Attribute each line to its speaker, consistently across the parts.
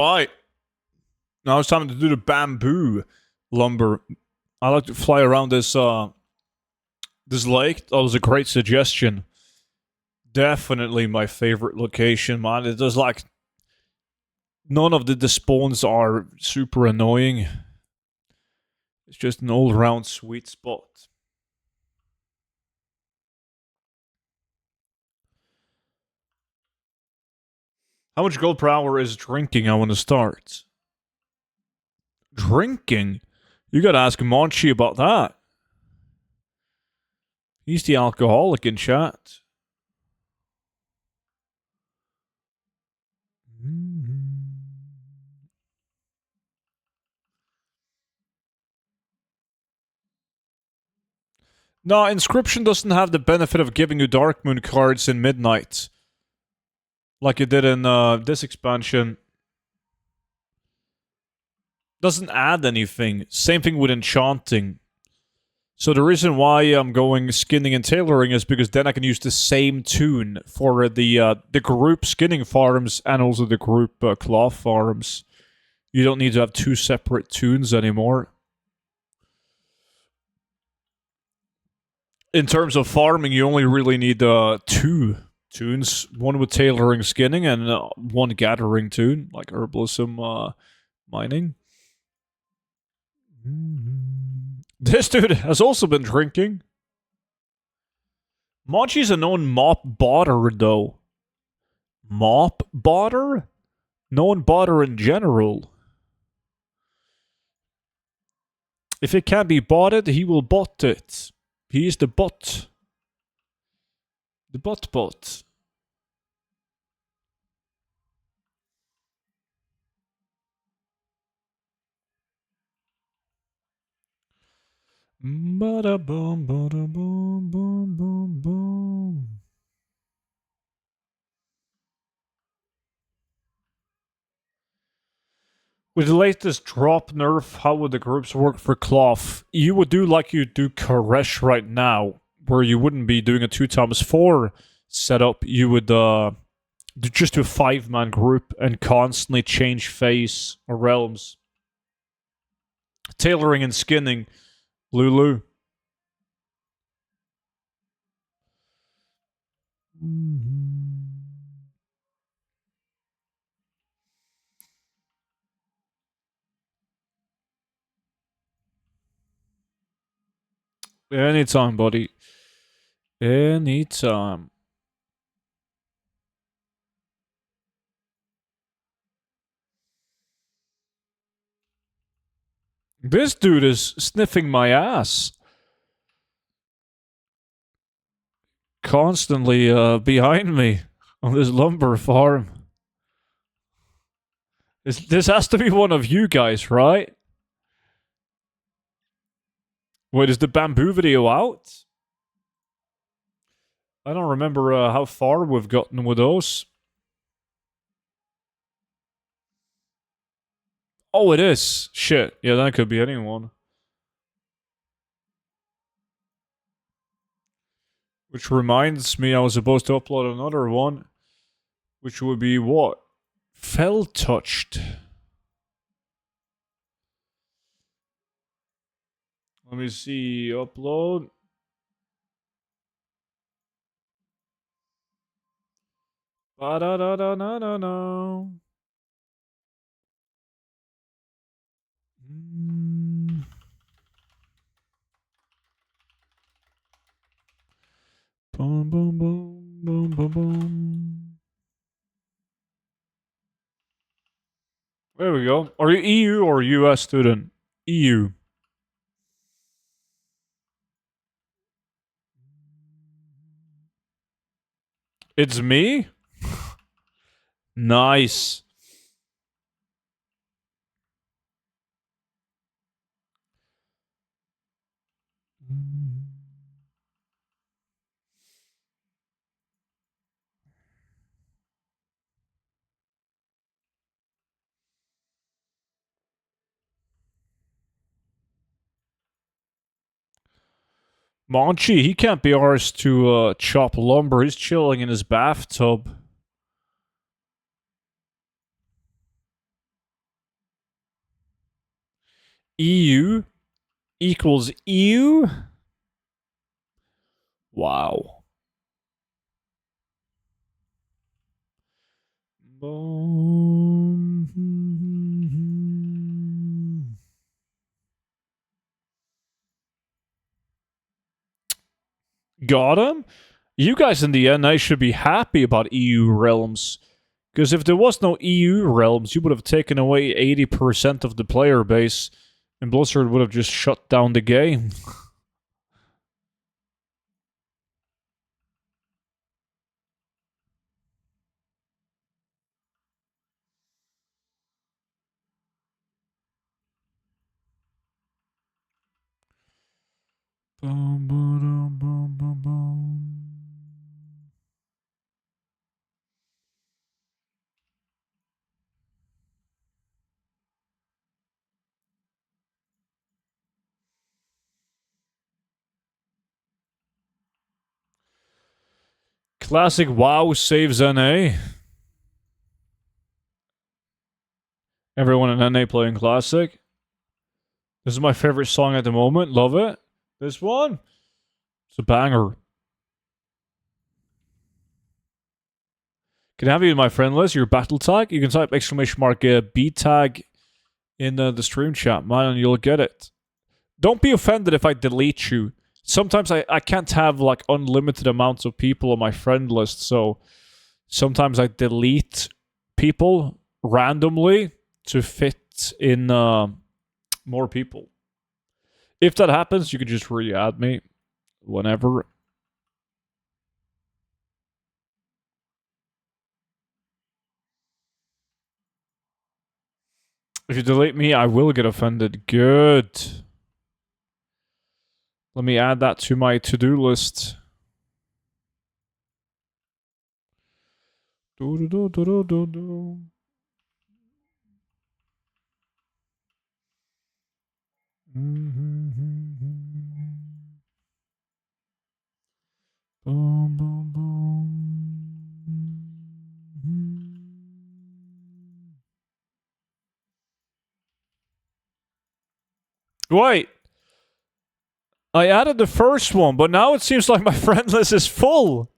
Speaker 1: Alright, now it's time to do the bamboo lumber. I like to fly around this lake. That was a great suggestion. Definitely my favorite location, man. It does like none of the spawns are super annoying. It's just an all-round sweet spot. How much gold per hour is drinking? I want to start. Drinking? You gotta ask Monchi about that. He's the alcoholic in chat. No, Inscription doesn't have the benefit of giving you Dark Moon cards in Midnight. Like it did in this expansion. Doesn't add anything. Same thing with Enchanting. So the reason why I'm going skinning and tailoring is because then I can use the same tune for the group skinning farms and also the group cloth farms. You don't need to have two separate tunes anymore. In terms of farming, you only really need two tunes. One with tailoring skinning and one gathering tune, like herbalism mining. This dude has also been drinking. Monchi's a known mop botter, though. Mop botter? Known botter in general. If it can't be botted, he will bot it. He is the bot. The bot. Bada boom, bada boom, boom, boom, boom. With the latest drop nerf, how would the groups work for cloth? You would do like you do Koresh right now, where you wouldn't be doing a 2x4 setup. You would just do a 5-man group and constantly change phase or realms. Tailoring and skinning. Lulu. Anytime, buddy. Anytime. This dude is sniffing my ass. Constantly behind me on this lumber farm. This has to be one of you guys, right? Wait, is the bamboo video out? I don't remember how far we've gotten with those. Oh, it is. Shit. Yeah, that could be anyone. Which reminds me, I was supposed to upload another one. Which would be what? Fell touched. Let me see. Upload. Ba-da-da-da-da-da-da. Boom, boom, boom, boom, boom, boom. There we go. Are you EU or US student? EU. It's me? Nice. Monchi, he can't be ours to chop lumber. He's chilling in his bathtub. EU equals EU? Wow. Got him? You guys in the NA should be happy about EU realms. Because if there was no EU realms, you would have taken away 80% of the player base, and Blizzard would have just shut down the game. Classic WoW saves NA. Everyone in NA playing Classic. This is my favorite song at the moment. Love it. This one? It's a banger. Can I have you in my friend list? Your battle tag? You can type !B tag in the stream chat, man, and you'll get it. Don't be offended if I delete you. Sometimes I can't have like unlimited amounts of people on my friend list, so sometimes I delete people randomly to fit in more people. If that happens, you can just re-add me whenever. If you delete me, I will get offended. Good. Let me add that to my to-do list. Wait. I added the first one, but now it seems like my friend list is full.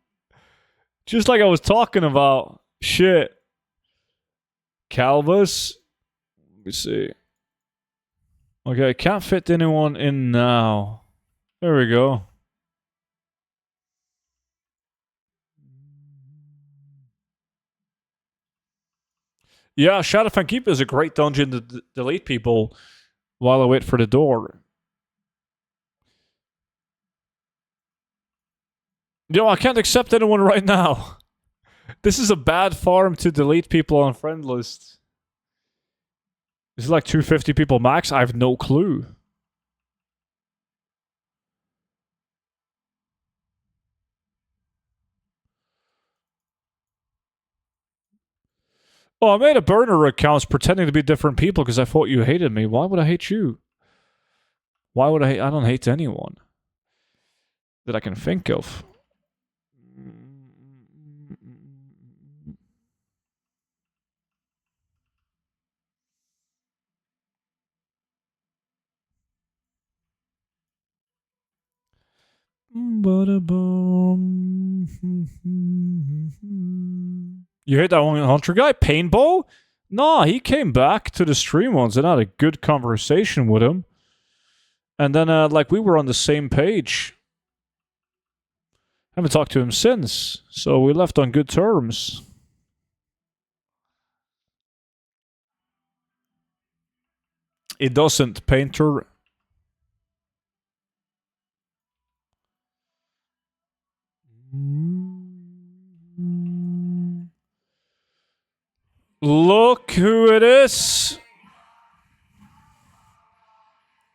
Speaker 1: Just like I was talking about. Shit. Calvus. Let me see. Okay, I can't fit anyone in now. There we go. Yeah, Shadowfang Keep is a great dungeon to delete people while I wait for the door. Yo, I can't accept anyone right now. This is a bad farm to delete people on friend list. Is it like 250 people max? I have no clue. Oh, I made a burner account pretending to be different people because I thought you hated me. Why would I hate you? Why would I hate? I don't hate anyone that I can think of. You hate that one Hunter guy? Paintball? Nah, he came back to the stream once and I had a good conversation with him. And then, like, we were on the same page. Haven't talked to him since, so we left on good terms. It doesn't, Painter. Look who it is.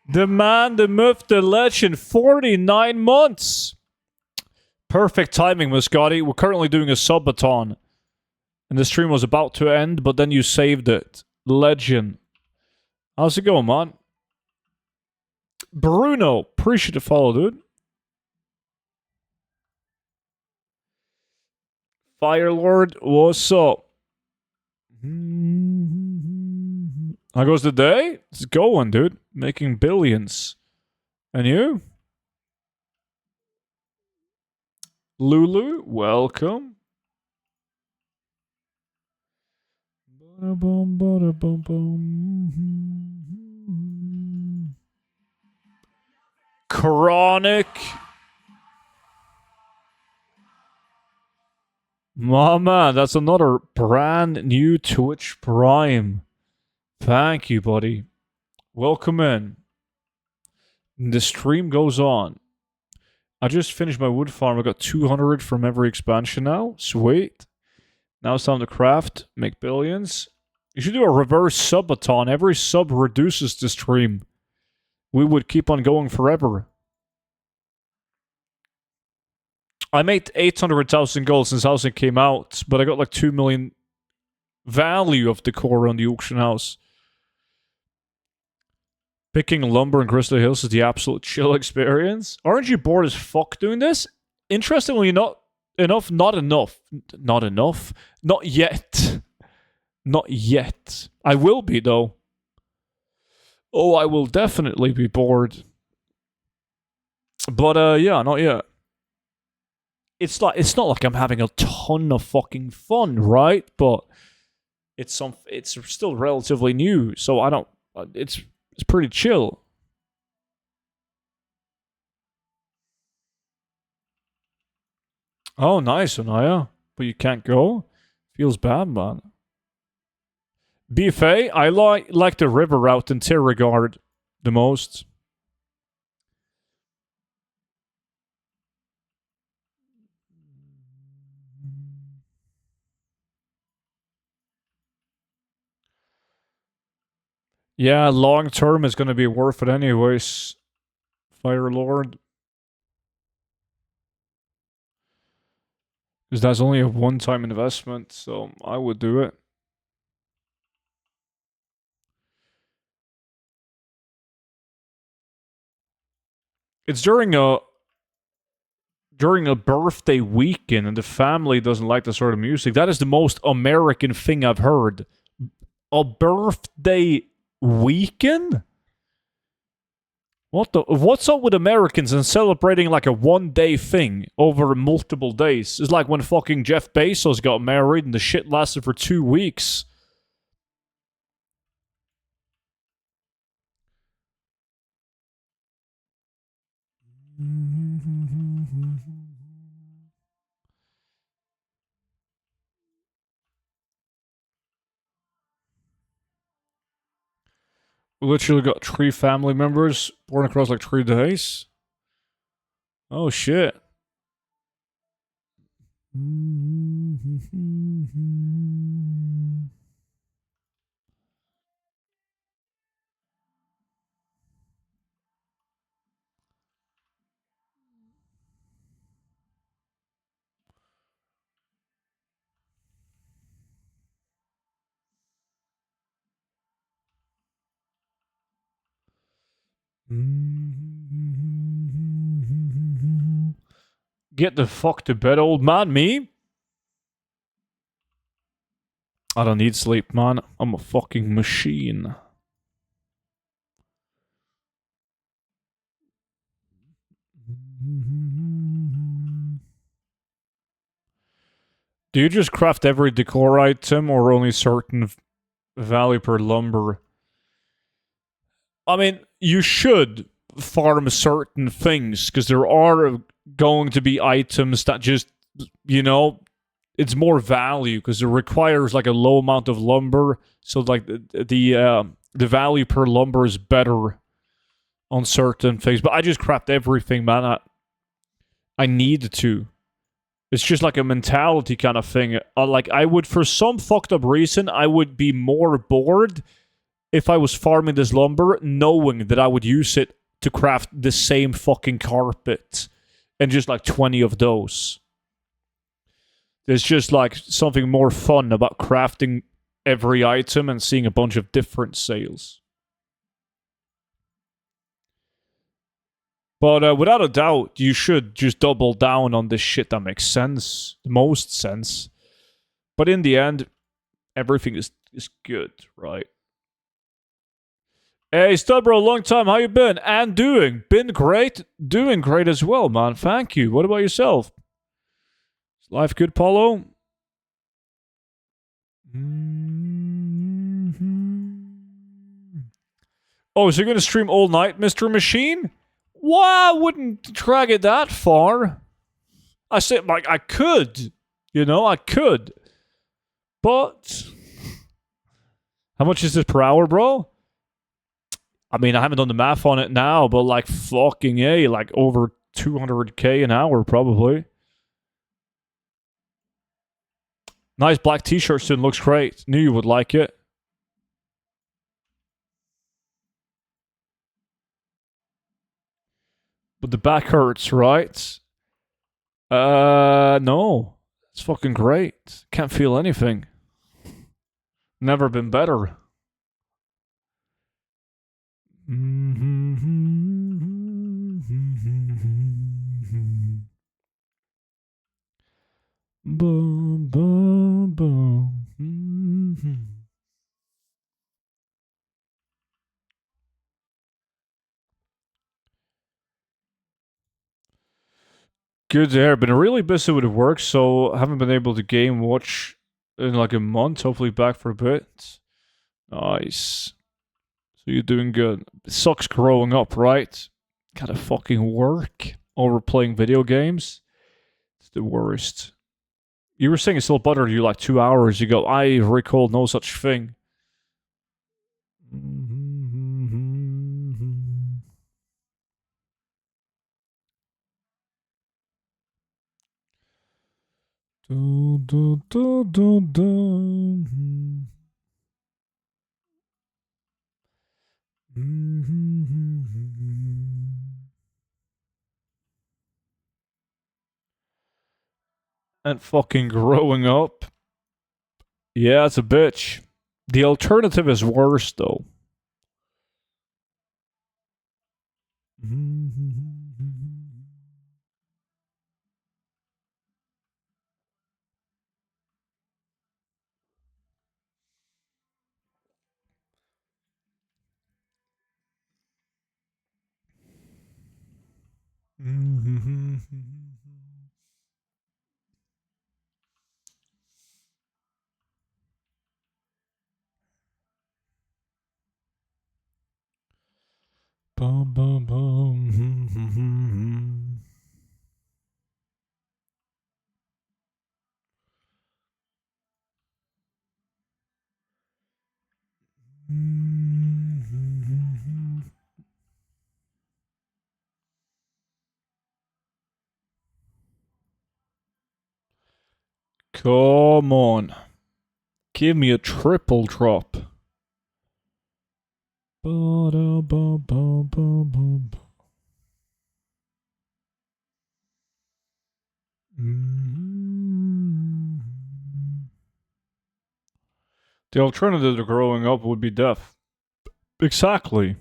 Speaker 1: The man, the myth, the legend. 49 months. Perfect timing, Muscati. We're currently doing a subathon. And the stream was about to end, but then you saved it. Legend. How's it going, man? Bruno. Appreciate the follow, dude. Firelord, what's up? How goes the day? It's going, dude. Making billions. And you? Lulu, welcome. Chronic. Mama, that's another brand new Twitch Prime. Thank you, buddy. Welcome in. The stream goes on. I just finished my wood farm. I got 200 from every expansion now. Sweet. Now it's time to craft, make billions. You should do a reverse subathon. Every sub reduces the stream. We would keep on going forever. I made 800,000 gold since housing came out, but I got like 2 million value of decor on the auction house. Picking lumber in Crystal Hills is the absolute chill experience. Aren't you bored as fuck doing this? Interestingly, not enough. Not yet. Not yet. I will be, though. Oh, I will definitely be bored. But, yeah, not yet. It's not like I'm having a ton of fucking fun, right? But it's still relatively new, so I don't... It's pretty chill. Oh, nice, Anaya. But you can't go? Feels bad, man. BFA, I like the river route in Terragard the most. Yeah, long term is going to be worth it anyways. Fire Lord. Because that's only a one-time investment, so I would do it. It's during a birthday weekend and the family doesn't like the sort of music. That is the most American thing I've heard. A birthday weekend? What's up with Americans and celebrating like a one-day thing over multiple days? It's like when fucking Jeff Bezos got married and the shit lasted for 2 weeks. We literally got 3 family members born across like 3 days. Oh shit. Get the fuck to bed, old man. Me? I don't need sleep, man. I'm a fucking machine. Do you just craft every decor item or only certain value per lumber? I mean, you should farm certain things because there are going to be items that just, you know, it's more value because it requires like a low amount of lumber. So like the value per lumber is better on certain things. But I just craft everything, man. I need to. It's just like a mentality kind of thing. Like I would, for some fucked up reason, I would be more bored if I was farming this lumber, knowing that I would use it to craft the same fucking carpet and just like 20 of those. There's just like something more fun about crafting every item and seeing a bunch of different sales. But without a doubt, you should just double down on this shit that makes sense. The most sense. But in the end, everything is good, right? Hey, Studbro, long time. How you been? And doing? Been great. Doing great as well, man. Thank you. What about yourself? Is life good, Paulo? Oh, so you're gonna stream all night, Mr. Machine? Why wouldn't drag it that far? I said, like, I could. You know, I could. But how much is this per hour, bro? I mean, I haven't done the math on it now, but like fucking A, like over 200k an hour probably. Nice black t-shirt soon, looks great. Knew you would like it. But the back hurts, right? No. It's fucking great. Can't feel anything. Never been better. Boom, boom, boom. Good to hear. Been really busy with work, so haven't been able to game watch in like a month. Hopefully back for a bit. Nice. So you're doing good. It sucks growing up, right? Gotta fucking work over playing video games. It's the worst. You were saying it still bothered you like 2 hours ago. I recall no such thing. Do, do, do, do, do. And fucking growing up. Yeah, it's a bitch. The alternative is worse, though. Bum, bum, bum. Come on. Give me a triple drop. The alternative to growing up would be death. Exactly.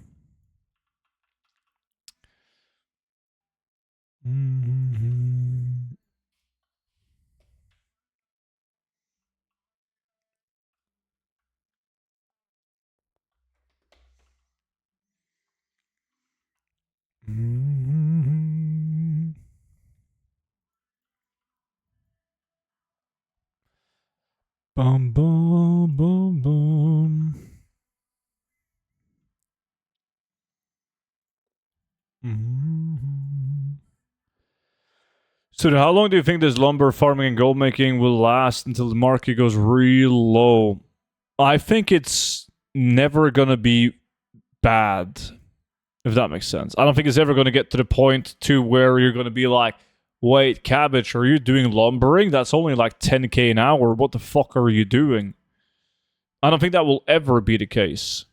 Speaker 1: Bum, bum, bum, bum. So, how long do you think this lumber farming and gold making will last until the market goes real low? I think it's never gonna be bad, if that makes sense. I don't think it's ever gonna get to the point to where you're gonna be like, wait, cabbage, are you doing lumbering? That's only like 10k an hour. What the fuck are you doing? I don't think that will ever be the case.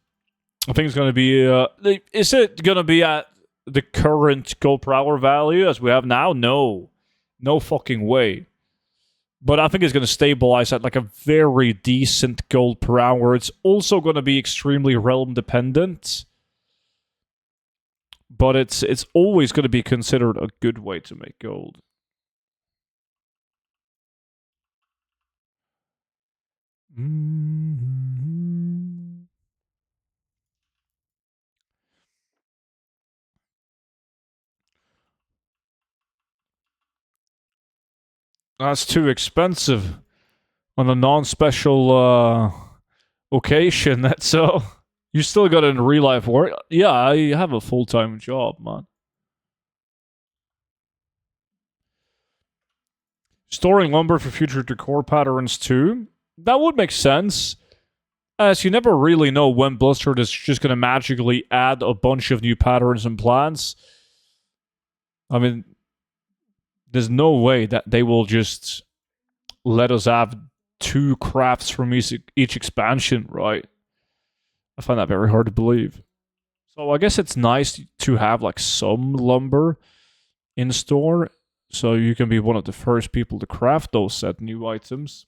Speaker 1: I think it's going to be. Is it going to be at the current gold per hour value as we have now? No. No fucking way. But I think it's going to stabilize at like a very decent gold per hour. It's also going to be extremely realm dependent. But it's always going to be considered a good way to make gold. That's too expensive on a non-special occasion. That's so. You still got it in real life work. Yeah, I have a full-time job, man. Storing lumber for future decor patterns too. That would make sense. As you never really know when Blizzard is just going to magically add a bunch of new patterns and plans. I mean, there's no way that they will just let us have 2 crafts from each expansion, right? I find that very hard to believe. So I guess it's nice to have like some lumber in store, so you can be one of the first people to craft those said new items.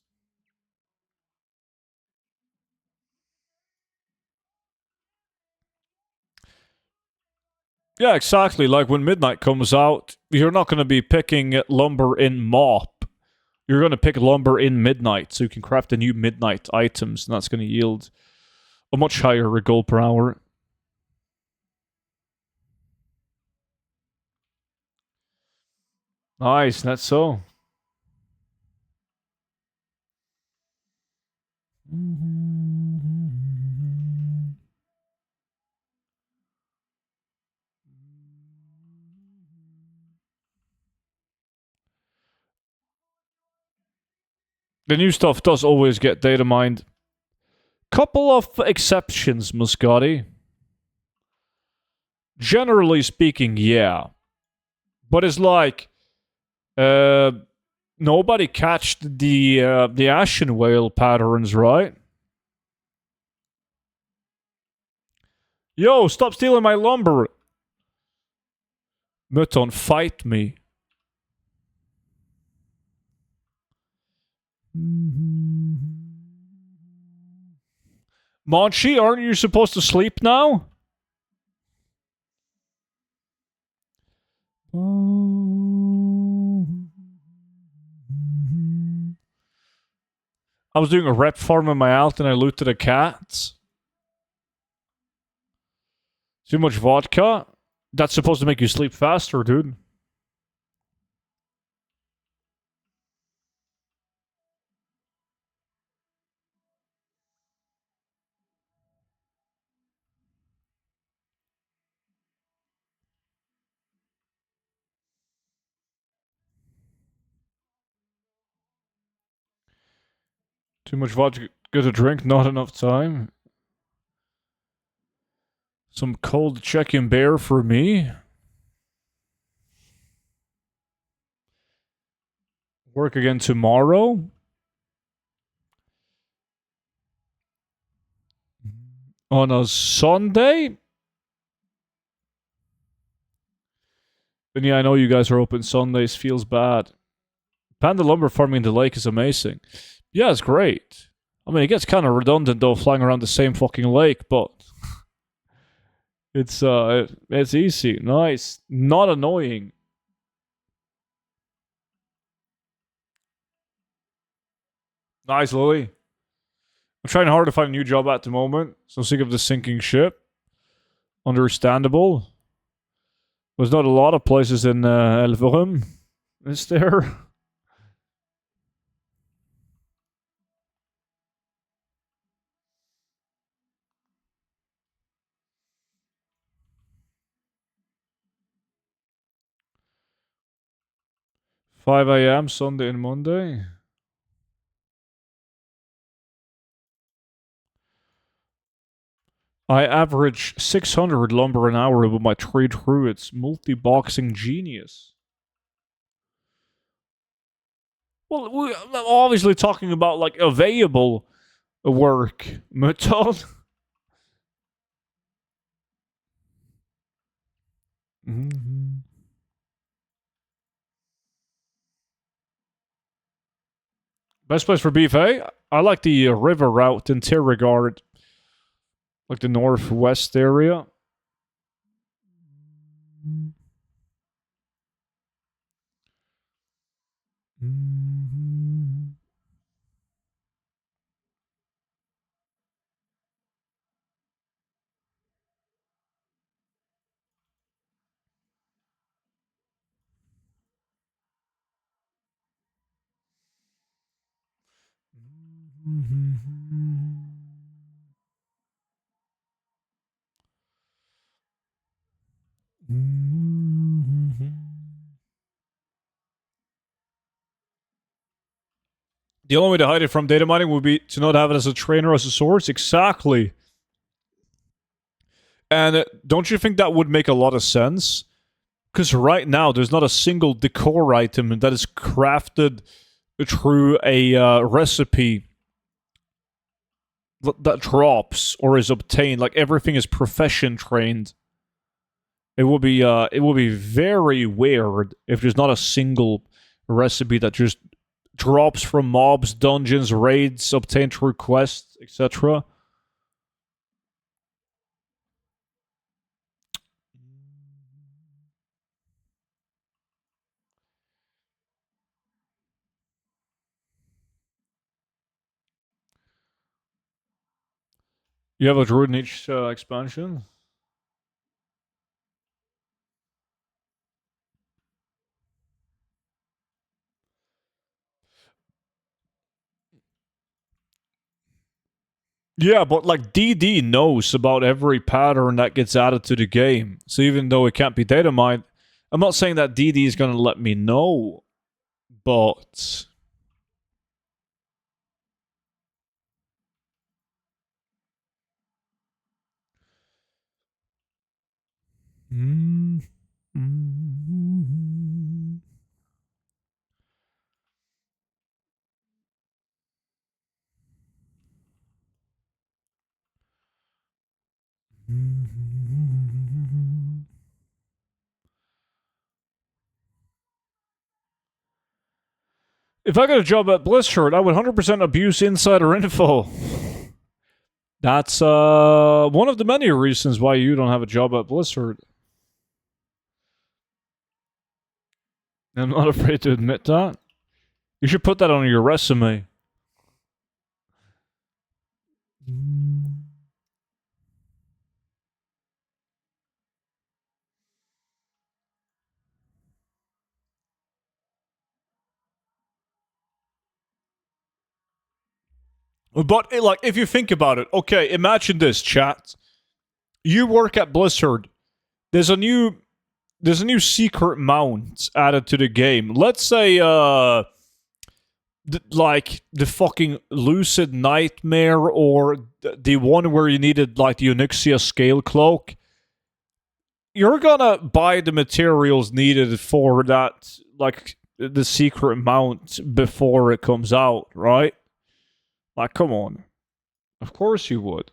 Speaker 1: Yeah, exactly. Like when midnight comes out, you're not going to be picking lumber in mop. You're going to pick lumber in midnight, so you can craft the new midnight items, and that's going to yield a much higher gold per hour. Nice, that's so. The new stuff does always get data mined. Couple of exceptions, Muscati. Generally speaking, yeah. But it's like uh nobody catched the Ashen Whale patterns, right? Yo, stop stealing my lumber. Mutton, fight me. Monchi, aren't you supposed to sleep now? I was doing a rep farm in my alt and I looted a cat. Too much vodka? That's supposed to make you sleep faster, dude. Too much vodka to drink, not enough time. Some cold chicken bear for me. Work again tomorrow. On a Sunday? And yeah, I know you guys are open Sundays. Feels bad. Panda lumber farming in the lake is amazing. Yeah, it's great. I mean, it gets kind of redundant though, flying around the same fucking lake, but it's easy, nice, not annoying. Nice, Lily. I'm trying hard to find a new job at the moment, so I'm sick of the sinking ship. Understandable. There's not a lot of places in Elverum, is there? 5 a.m. Sunday and Monday. I average 600 lumber an hour with my trade crew. It's multi-boxing genius. Well, we're obviously talking about like available work, Mutton. Mm-hmm. Best place for beef, eh? I like the river route in Tirregard, like the northwest area. Mm-hmm. The only way to hide it from data mining would be to not have it as a trainer as a source. Exactly. And don't you think that would make a lot of sense? Because right now, there's not a single decor item that is crafted through a recipe that drops or is obtained. Like everything is profession trained. It would be very weird if there's not a single recipe that just drops from mobs, dungeons, raids, obtained through quests, etc. You have a druid in each expansion. Yeah, but like DD knows about every pattern that gets added to the game. So even though it can't be data mined, I'm not saying that DD is going to let me know, but if I got a job at Blizzard, I would 100% abuse insider info. That's one of the many reasons why you don't have a job at Blizzard. I'm not afraid to admit that. You should put that on your resume. But like, if you think about it, okay, imagine this, chat. You work at Blizzard. There's a new secret mount added to the game. Let's say like the fucking lucid nightmare or the one where you needed like the Onyxia scale cloak. You're gonna buy the materials needed for that, like the secret mount before it comes out, right? Like, come on. Of course you would.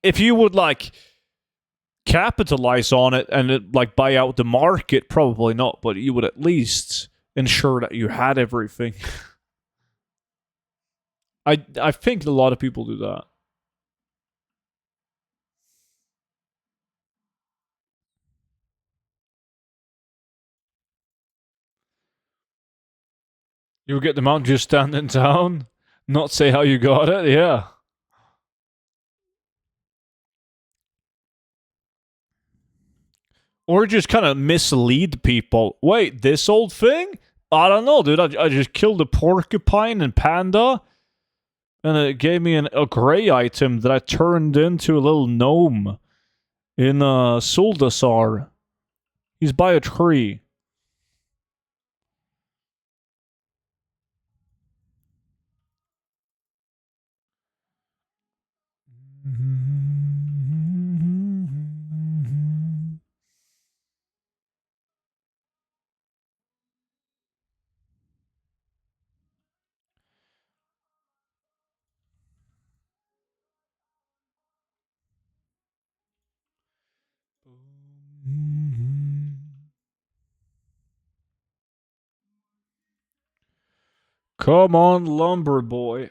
Speaker 1: If you would like capitalize on it and like buy out the market, probably not, but you would at least ensure that you had everything. I think a lot of people do that. You would get the mount, just stand in town, not say how you got it, yeah. Or just kind of mislead people. Wait, this old thing? I don't know, dude. I just killed a porcupine and panda, and it gave me a gray item that I turned into a little gnome in Suldasar. He's by a tree. Come on, lumber boy.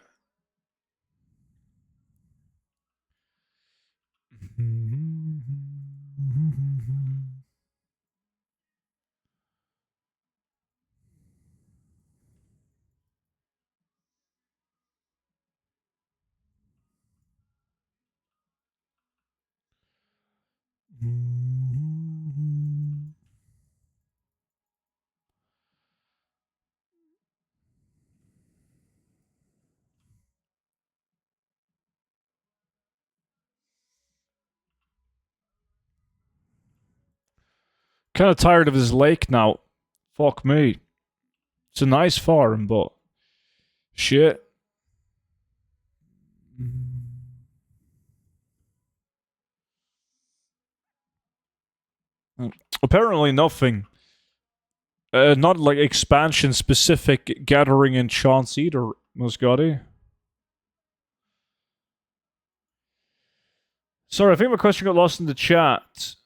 Speaker 1: Kind of tired of this lake now. Fuck me. It's a nice farm, but shit. Apparently nothing. Not like expansion specific gathering enchants either, Muscati. Sorry, I think my question got lost in the chat.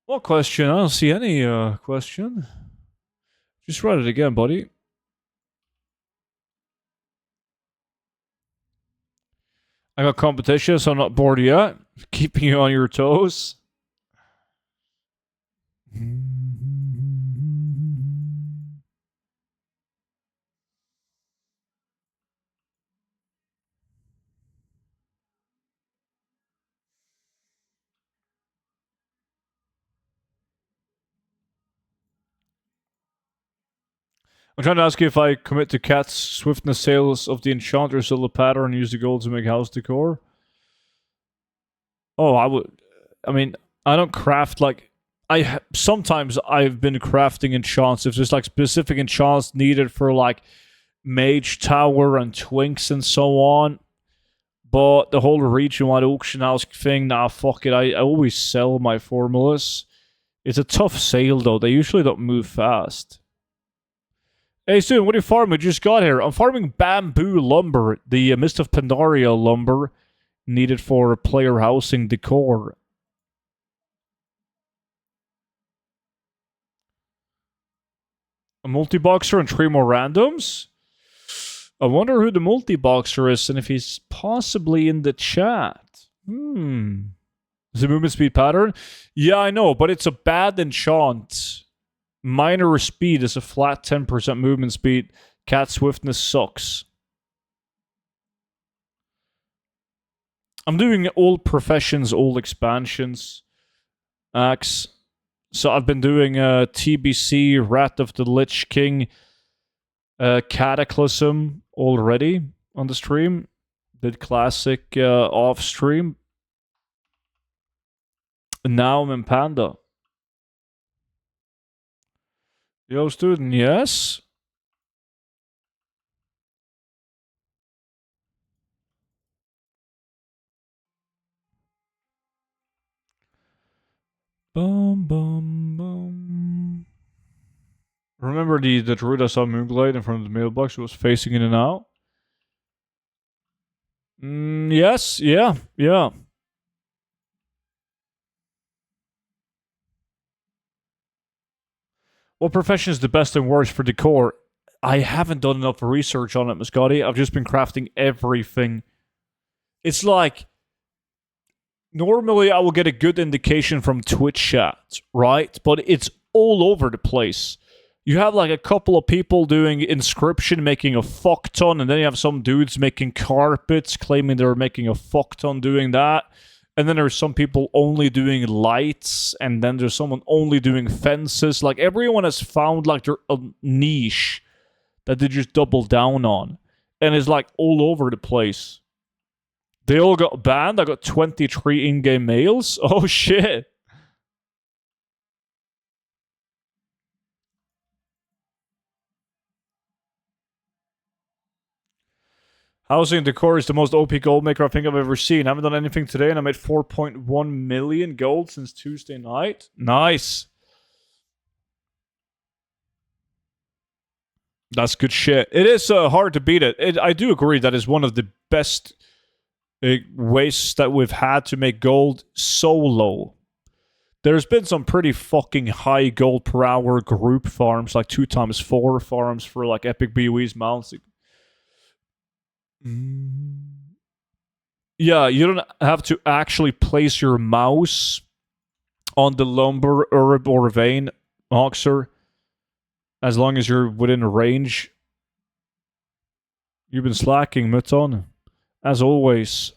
Speaker 1: What question? I don't see any question. Just write it again, buddy. I got competition, so I'm not bored yet. Keeping you on your toes. I'm trying to ask you if I commit to Cat's swiftness sales of the enchanter silver pattern and use the gold to make house decor. Oh, I would. I mean, I don't craft like sometimes I've been crafting enchants if there's like specific enchants needed for like mage tower and twinks and so on. But the whole region-wide auction house thing, nah, fuck it. I always sell my formulas. It's a tough sale though. They usually don't move fast. Hey, Stu, what are you farming? We just got here. I'm farming bamboo lumber, the Mist of Pandaria lumber needed for player housing decor. A multi-boxer and 3 more randoms? I wonder who the multi-boxer is and if he's possibly in the chat. Is it movement speed pattern? Yeah, I know, but it's a bad enchant. Minor speed is a flat 10% movement speed. Cat swiftness sucks. I'm doing all professions, all expansions. Axe. So I've been doing TBC, Wrath of the Lich King, Cataclysm already on the stream. Did Classic off stream. And now I'm in Panda. Yo, student, yes? Boom, boom, boom. Remember the druid I saw Moonglade in front of the mailbox who was facing in and out? Yes, yeah. What profession is the best and worst for decor? I haven't done enough research on it, Muscati. I've just been crafting everything. It's like, normally I will get a good indication from Twitch chat, right? But it's all over the place. You have like a couple of people doing inscription, making a fuck ton, and then you have some dudes making carpets, claiming they're making a fuck ton doing that. And then there's some people only doing lights, and then there's someone only doing fences. Like everyone has found like their niche that they just double down on, and it's like all over the place. They all got banned. I got 23 in-game mails. Oh shit. Housing decor is the most OP gold maker I think I've ever seen. I haven't done anything today, and I made 4.1 million gold since Tuesday night. Nice. That's good shit. It is hard to beat it. I do agree that is one of the best ways that we've had to make gold so low. There's been some pretty fucking high gold per hour group farms, like 2x4 farms for like epic BOEs mounts. Yeah, you don't have to actually place your mouse on the lumber, herb, or vein oxer as long as you're within range. You've been slacking, Muton. As always.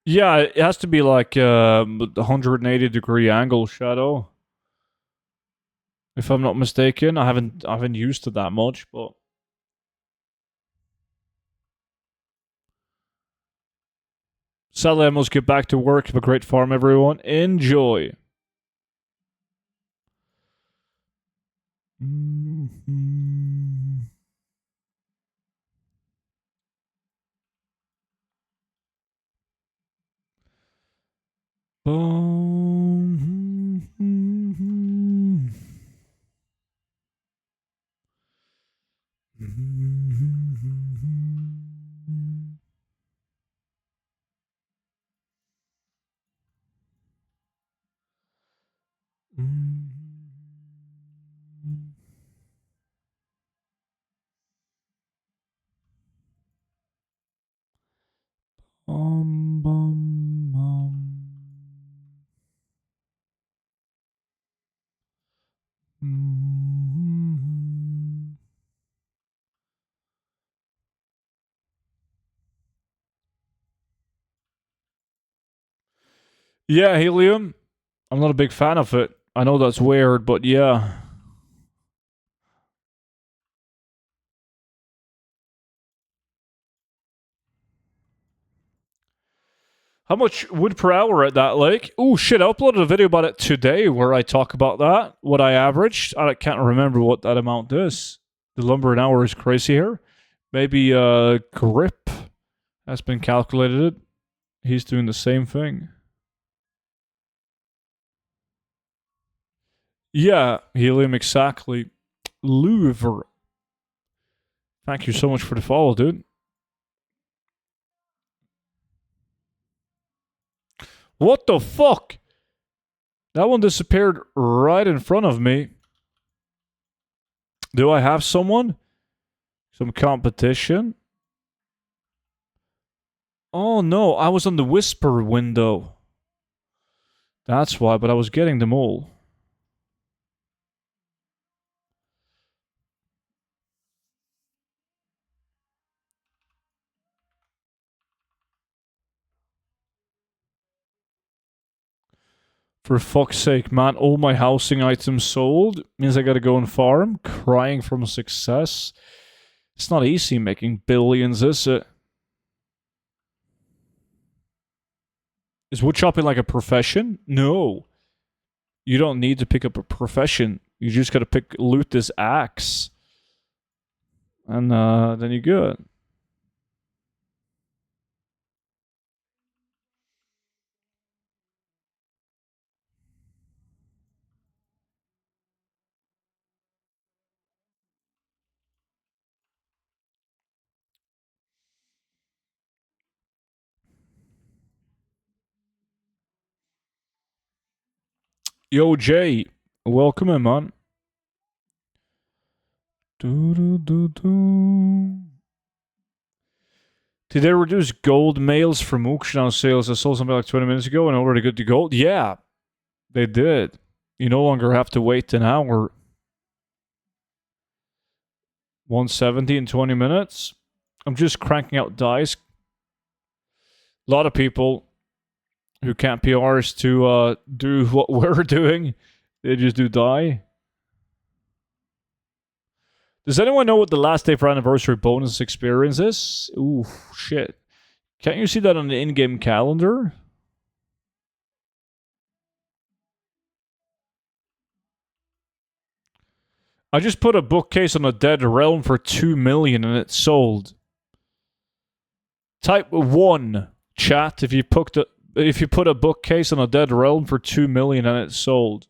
Speaker 1: Yeah, it has to be like 180-degree angle shadow. If I'm not mistaken, I haven't used it that much, but sadly I must get back to work. Have a great farm, everyone. Enjoy. Mm-hmm. Bum, bum. Mhm. Yeah, helium. I'm not a big fan of it. I know that's weird, but yeah. How much wood per hour at that lake? Oh shit, I uploaded a video about it today where I talk about that, what I averaged. I can't remember what that amount is. The lumber an hour is crazy here. Maybe Grip has been calculated. He's doing the same thing. Yeah, helium exactly. Louvre. Thank you so much for the follow, dude. What the fuck? That one disappeared right in front of me. Do I have someone? Some competition? Oh no, I was on the whisper window. That's why, but I was getting them all. For fuck's sake, man, all my housing items sold means I gotta go and farm, crying from success. It's not easy making billions, is it? Is woodchopping like a profession? No. You don't need to pick up a profession. You just gotta loot this axe. And then you're good. Yo, Jay, welcome in, man. Do, do, do, do. Did they reduce gold mails from auction house sales? I saw something like 20 minutes ago and already good to gold. Yeah, they did. You no longer have to wait an hour. 170 in 20 minutes. I'm just cranking out dice. A lot of people who can't PRs to do what we're doing, they just do die. Does anyone know what the last day for anniversary bonus experience is? Ooh, shit. Can't you see that on the in-game calendar? I just put a bookcase on a dead realm for 2 million and it sold. Type 1 chat if you put a bookcase on a dead realm for 2 million and it sold.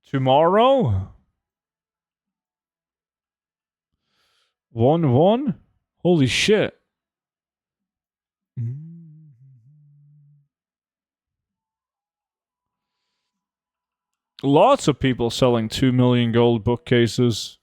Speaker 1: Tomorrow? 1-1? Holy shit. Lots of people selling 2 million gold bookcases.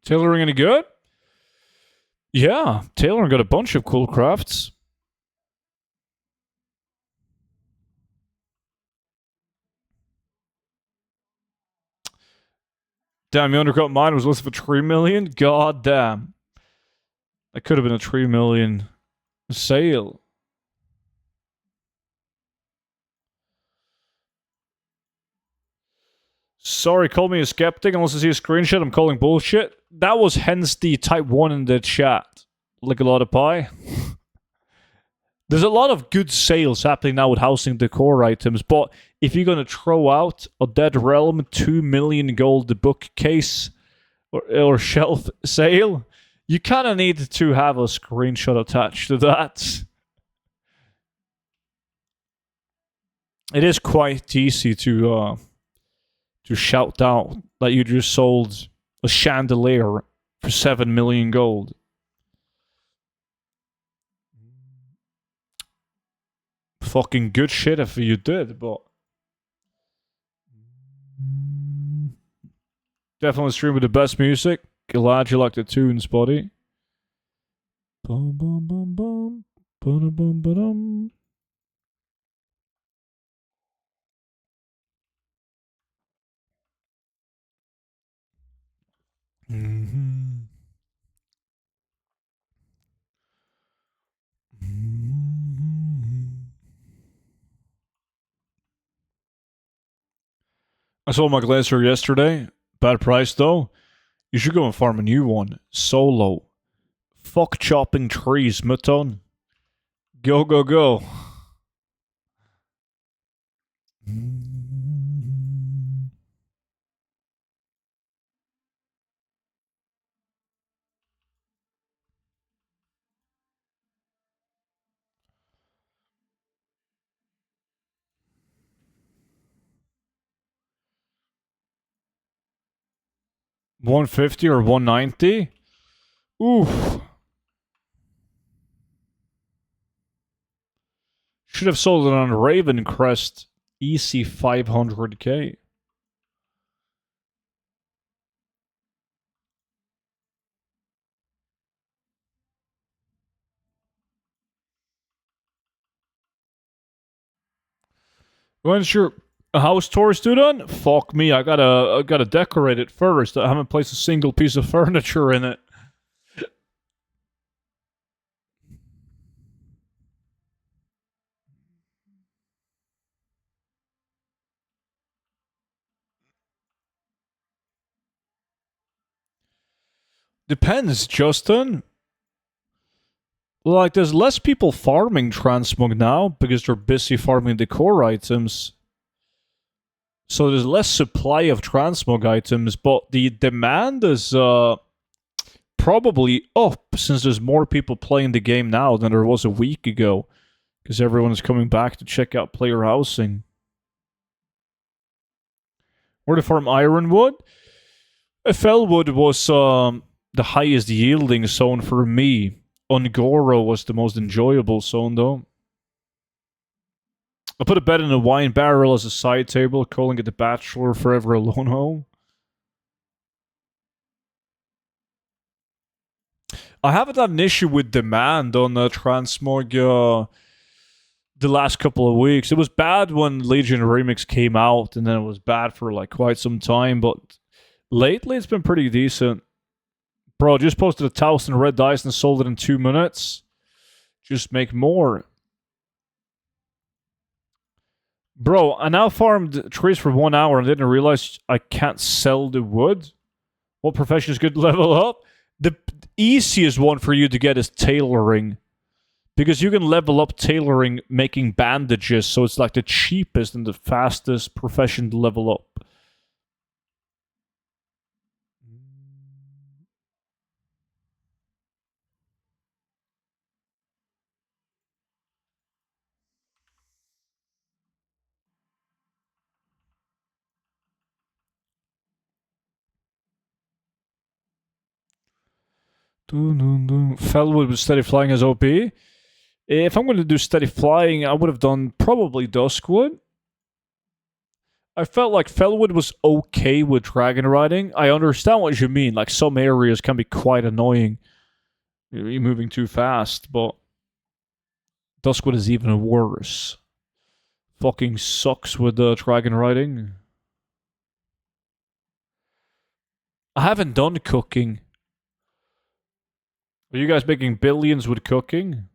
Speaker 1: Tailoring any good? Yeah, tailoring got a bunch of cool crafts. Damn, you undercut mine was listed for 3 million? God damn. That could have been a 3 million sale. Sorry, call me a skeptic unless I see a screenshot. I'm calling bullshit. That was hence the type 1 in the chat. Like a lot of pie. There's a lot of good sales happening now with housing decor items, but if you're going to throw out a Dead Realm 2 million gold bookcase or shelf sale, you kind of need to have a screenshot attached to that. It is quite easy to shout out that you just sold a chandelier for 7 million gold. Fucking good shit if you did, but definitely stream with the best music. Glad you like the tunes, buddy. Bum bum bum bum. Bum bum bum. Mm-hmm. I sold my glacier yesterday. Bad price though. You should go and farm a new one. Solo. Fuck chopping trees, Mutton. Go, go, go. 150 or 190? Oof. Should have sold it on Raven Crest. Easy 500k. When's your house tours due done? Fuck me, I gotta decorate it first. I haven't placed a single piece of furniture in it. Depends, Justin. Like, there's less people farming transmog now because they're busy farming decor items. So there's less supply of transmog items, but the demand is probably up since there's more people playing the game now than there was a week ago. Because everyone is coming back to check out player housing. Where to farm Ironwood? Fellwood was the highest yielding zone for me. Ungoro was the most enjoyable zone, though. I put a bed in a wine barrel as a side table, calling it the Bachelor Forever Alone home. I haven't had an issue with demand on Transmog the last couple of weeks. It was bad when Legion Remix came out, and then it was bad for like quite some time, but lately it's been pretty decent. Bro, just posted 1,000 red dice and sold it in 2 minutes. Just make more. Bro, I now farmed trees for 1 hour and didn't realize I can't sell the wood. What profession is good to level up? The easiest one for you to get is tailoring. Because you can level up tailoring making bandages, so it's like the cheapest and the fastest profession to level up. Fellwood with steady flying as OP. If I'm going to do steady flying, I would have done probably Duskwood. I felt like Felwood was okay with dragon riding. I understand what you mean. Like, some areas can be quite annoying. You're moving too fast, but Duskwood is even worse. Fucking sucks with dragon riding. I haven't done cooking. Are you guys making billions with cooking?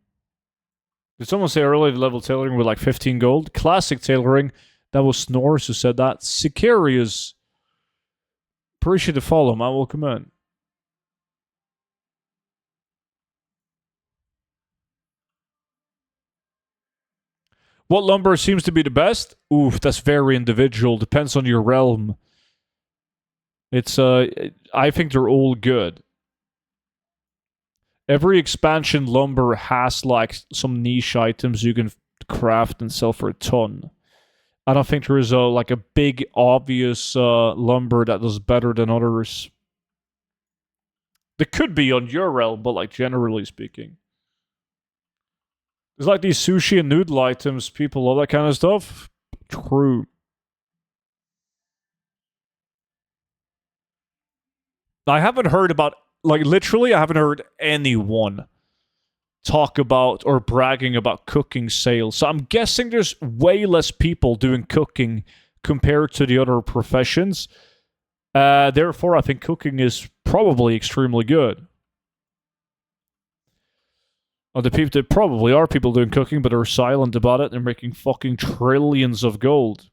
Speaker 1: Did someone say earlier level tailoring with like 15 gold? Classic tailoring. That was Snores who said that. Sicarius. Appreciate the follow, man. Welcome in. What lumber seems to be the best? Oof, that's very individual. Depends on your realm. It's I think they're all good. Every expansion lumber has like some niche items you can craft and sell for a ton. I don't think there is a big obvious lumber that does better than others. There could be on your realm, but like generally speaking. There's like these sushi and noodle items, people love that kind of stuff. True. I haven't heard about, like, literally, I haven't heard anyone talk about or bragging about cooking sales. So I'm guessing there's way less people doing cooking compared to the other professions. Therefore, I think cooking is probably extremely good. There probably are people doing cooking, but are silent about it. They're making fucking trillions of gold.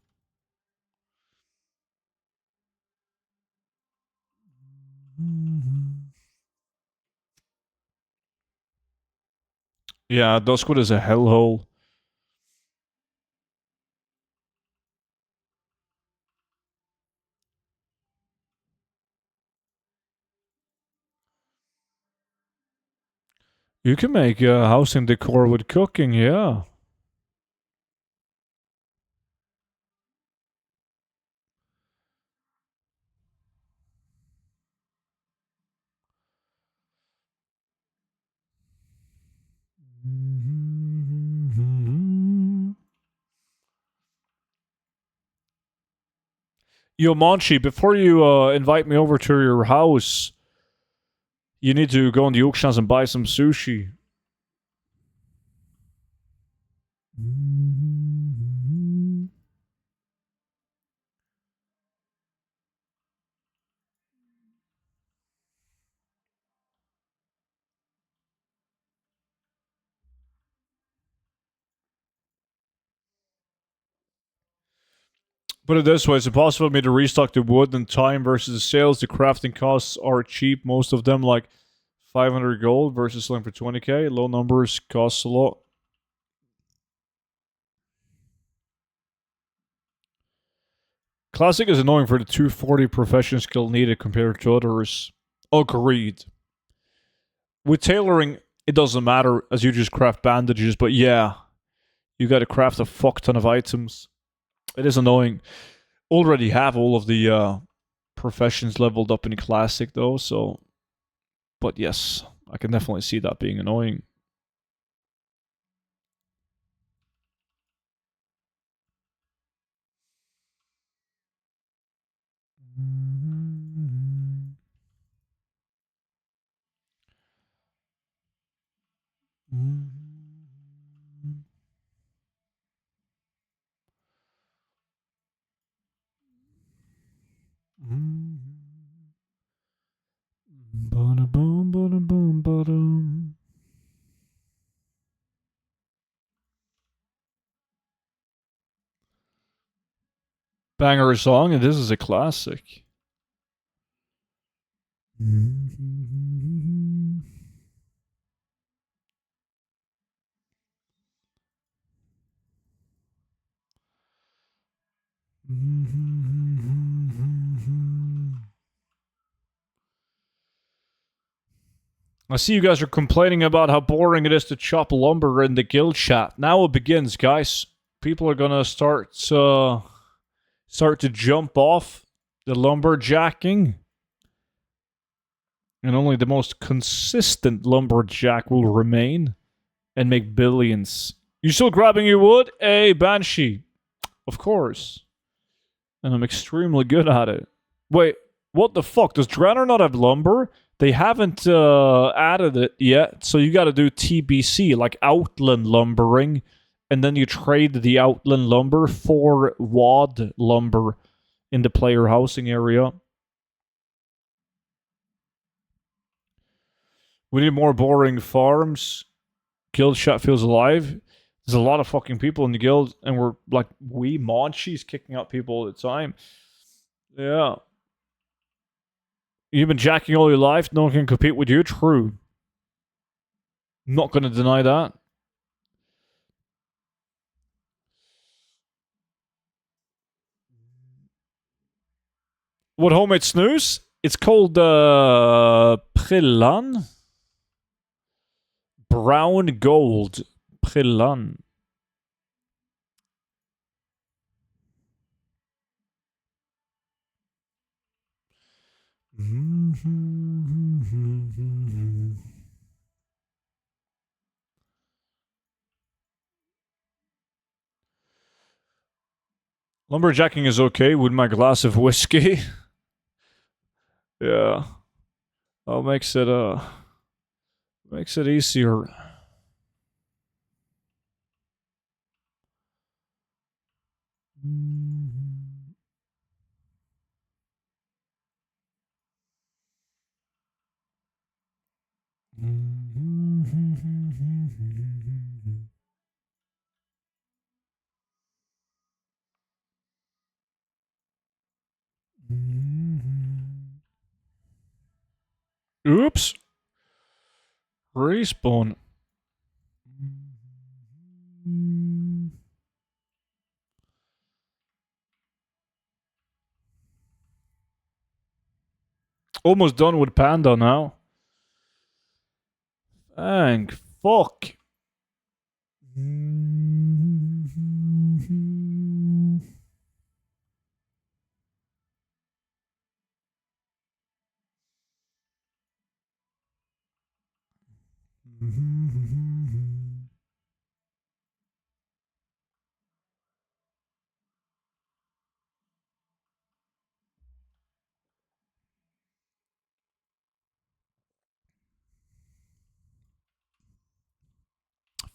Speaker 1: Yeah, Duskwood is a hellhole. You can make housing decor with cooking, yeah. Yo, Monchi, before you invite me over to your house, you need to go on the auctions and buy some sushi. Put it this way, it's impossible for me to restock the wood and time versus the sales. The crafting costs are cheap, most of them like 500 gold versus selling for 20k. Low numbers costs a lot. Classic is annoying for the 240 profession skill needed compared to others. Agreed. With tailoring, it doesn't matter as you just craft bandages, but yeah, you gotta craft a fuck ton of items. It is annoying. Already have all of the professions leveled up in Classic though, so. But yes, I can definitely see that being annoying. Banger song, and this is a classic. I see you guys are complaining about how boring it is to chop lumber in the guild chat. Now it begins, guys. People are gonna start to jump off the lumberjacking, and only the most consistent lumberjack will remain and make billions. You still grabbing your wood? Hey, Banshee. Of course. And I'm extremely good at it. Wait, what the fuck? Does Draenor not have lumber? They haven't added it yet, so you gotta do TBC, like outland lumbering, and then you trade the outland lumber for WoD lumber in the player housing area. We need more boring farms. Guild chat feels alive. There's a lot of fucking people in the guild, and we're like Monchies kicking out people all the time. Yeah. You've been jacking all your life, no one can compete with you. True. Not gonna deny that. What homemade snooze? It's called Prillan. Brown gold. Prillan. Lumberjacking is okay with my glass of whiskey. Yeah. Oh, makes it easier. Oops. Respawn. Almost done with Panda now. Thank fuck.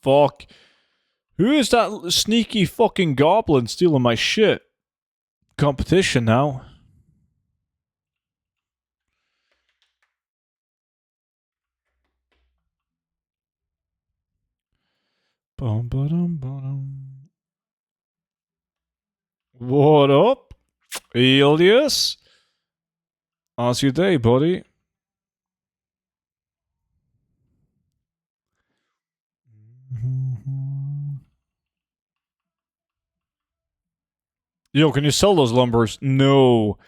Speaker 1: Fuck. Who is that sneaky fucking goblin stealing my shit? Competition now. What up, Elias? How's your day, buddy? Yo, can you sell those lumbers? No.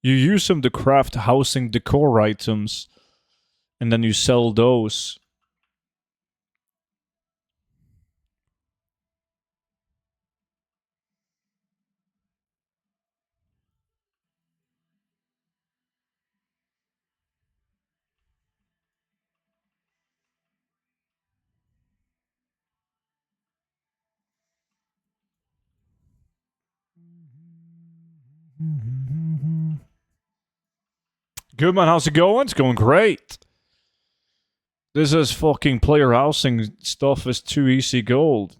Speaker 1: You use them to craft housing decor items, and then you sell those. Good man, how's it going? It's going great. This is fucking player housing stuff is too easy gold.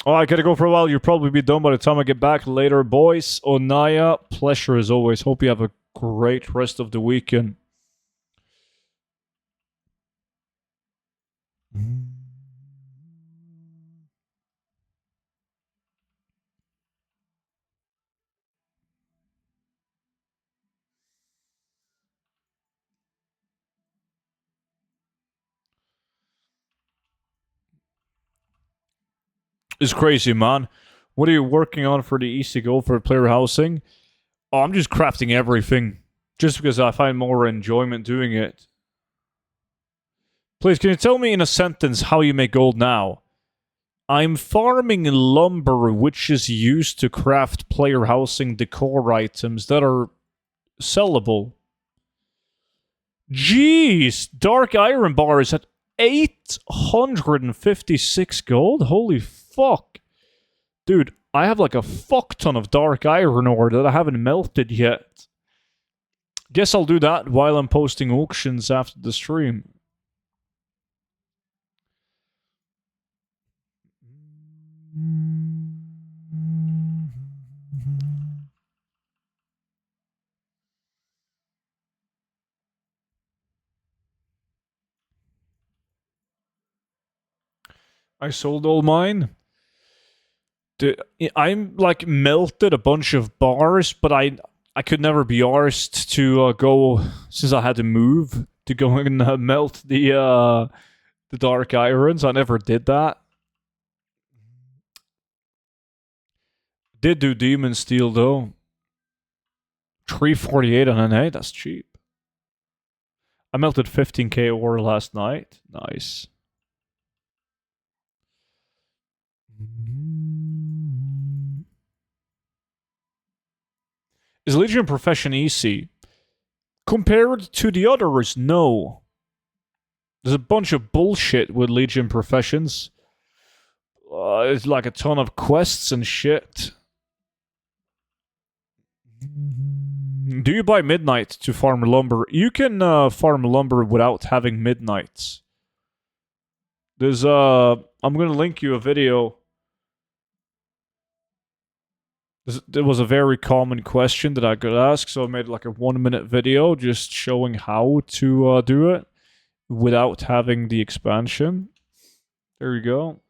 Speaker 1: Oh, I gotta go for a while. You'll probably be done by the time I get back later, boys. Onaya, pleasure as always. Hope you have a great rest of the weekend. It's crazy, man. What are you working on for the easy goal for player housing? Oh, I'm just crafting everything. Just because I find more enjoyment doing it. Please, can you tell me in a sentence how you make gold now? I'm farming lumber, which is used to craft player housing decor items that are sellable. Jeez, Dark Iron Bar is at 856 gold? Holy fuck. Dude, I have like a fuck ton of dark iron ore that I haven't melted yet. Guess I'll do that while I'm posting auctions after the stream. I sold all mine. I'm like melted a bunch of bars, but I could never be arsed to go since I had to move to go and melt the dark irons. I never did that. Did do demon steel though. 348 on an 8, that's cheap. I melted 15k ore last night. Nice. Is Legion Profession easy? Compared to the others, no. There's a bunch of bullshit with Legion Professions. It's like a ton of quests and shit. Do you buy midnight to farm lumber? You can farm lumber without having midnights. There's I'm gonna link you a video. There was a very common question that I could ask, so I made like a 1-minute video just showing how to do it without having the expansion. There you go.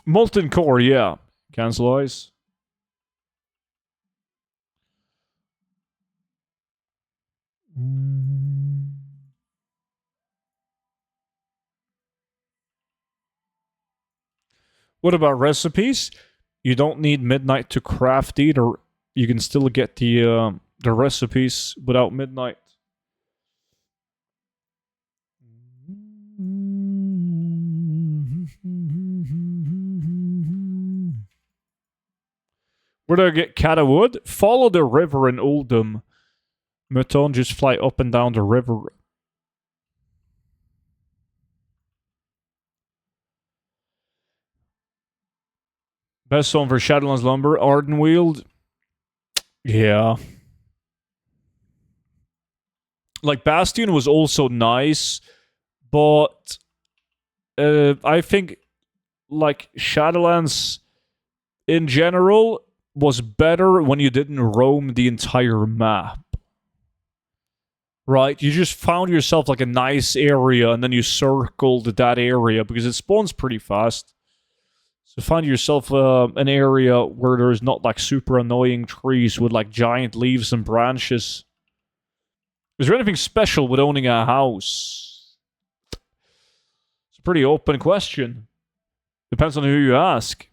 Speaker 1: Molten core, yeah. Cancel eyes. What about recipes? You don't need midnight to craft either. You can still get the recipes without midnight. Where do I get Cata wood? Follow the river in Oldham. Mouton, just fly up and down the river. Best song for Shadowlands Lumber, Ardenweald. Yeah. Like, Bastion was also nice, but I think, like, Shadowlands in general was better when you didn't roam the entire map. Right? You just found yourself, like, a nice area, and then you circled that area, because it spawns pretty fast. So find yourself an area where there's not, like, super annoying trees with, like, giant leaves and branches. Is there anything special with owning a house? It's a pretty open question. Depends on who you ask.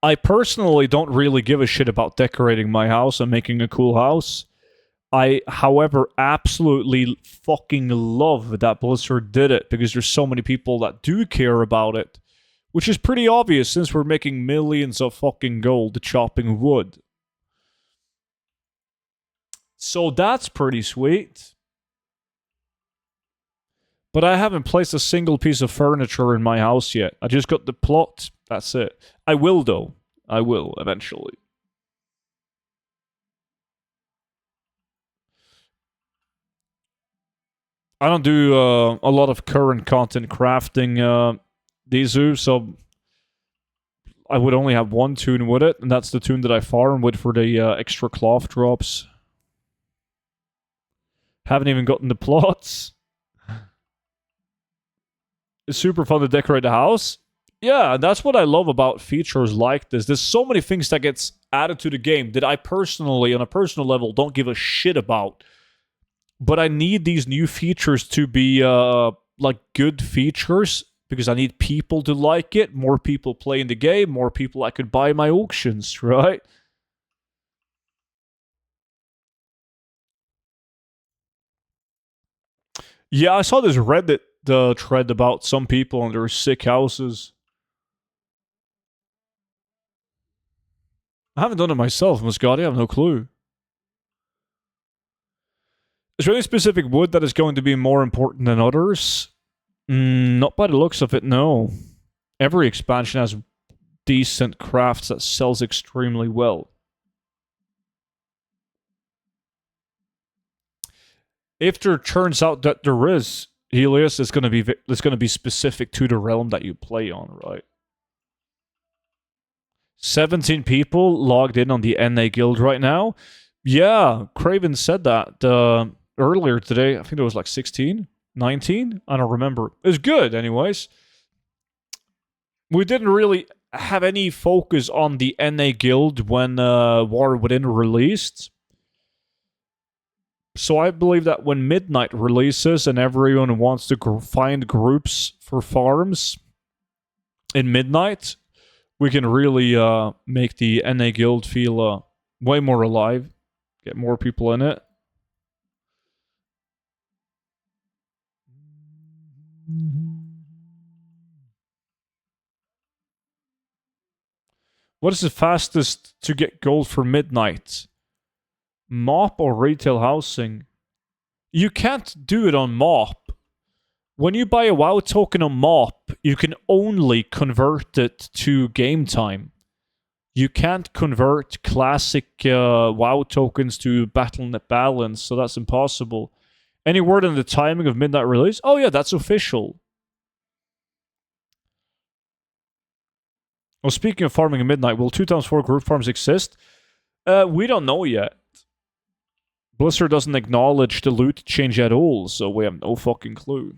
Speaker 1: I personally don't really give a shit about decorating my house and making a cool house. I, however, absolutely fucking love that Blizzard did it because there's so many people that do care about it, which is pretty obvious since we're making millions of fucking gold chopping wood. So that's pretty sweet. But I haven't placed a single piece of furniture in my house yet. I just got the plot. That's it. I will, though. I will, eventually. I don't do a lot of current content crafting these zoos, so I would only have one toon with it, and that's the toon that I farm with for the extra cloth drops. Haven't even gotten the plots. It's super fun to decorate the house. Yeah, that's what I love about features like this. There's so many things that gets added to the game that I personally, on a personal level, don't give a shit about. But I need these new features to be, like, good features, because I need people to like it, more people playing the game, more people I could buy my auctions, right? Yeah, I saw this Reddit thread about some people and their sick houses. I haven't done it myself, Muscati. I have no clue. Is there any specific wood that is going to be more important than others? Not by the looks of it, no. Every expansion has decent crafts that sells extremely well. If there turns out that there is, Helios, it's going to be specific to the realm that you play on, right? 17 people logged in on the NA guild right now. Yeah, Craven said that earlier today. I think it was like 16, 19. I don't remember. It was good, anyways. We didn't really have any focus on the NA guild when War Within released. So I believe that when Midnight releases and everyone wants to find groups for farms in Midnight, we can really make the NA guild feel way more alive, get more people in it. What is the fastest to get gold for Midnight? Mop or retail housing? You can't do it on Mop. When you buy a WoW token on Mop, you can only convert it to game time. You can't convert classic WoW tokens to Battle.net balance, so that's impossible. Any word on the timing of Midnight release? Oh yeah, that's official. Well, speaking of farming in Midnight, will 2x4 group farms exist? We don't know yet. Blizzard doesn't acknowledge the loot change at all, so we have no fucking clue.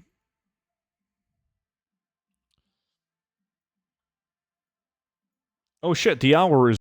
Speaker 1: Oh shit, the hour is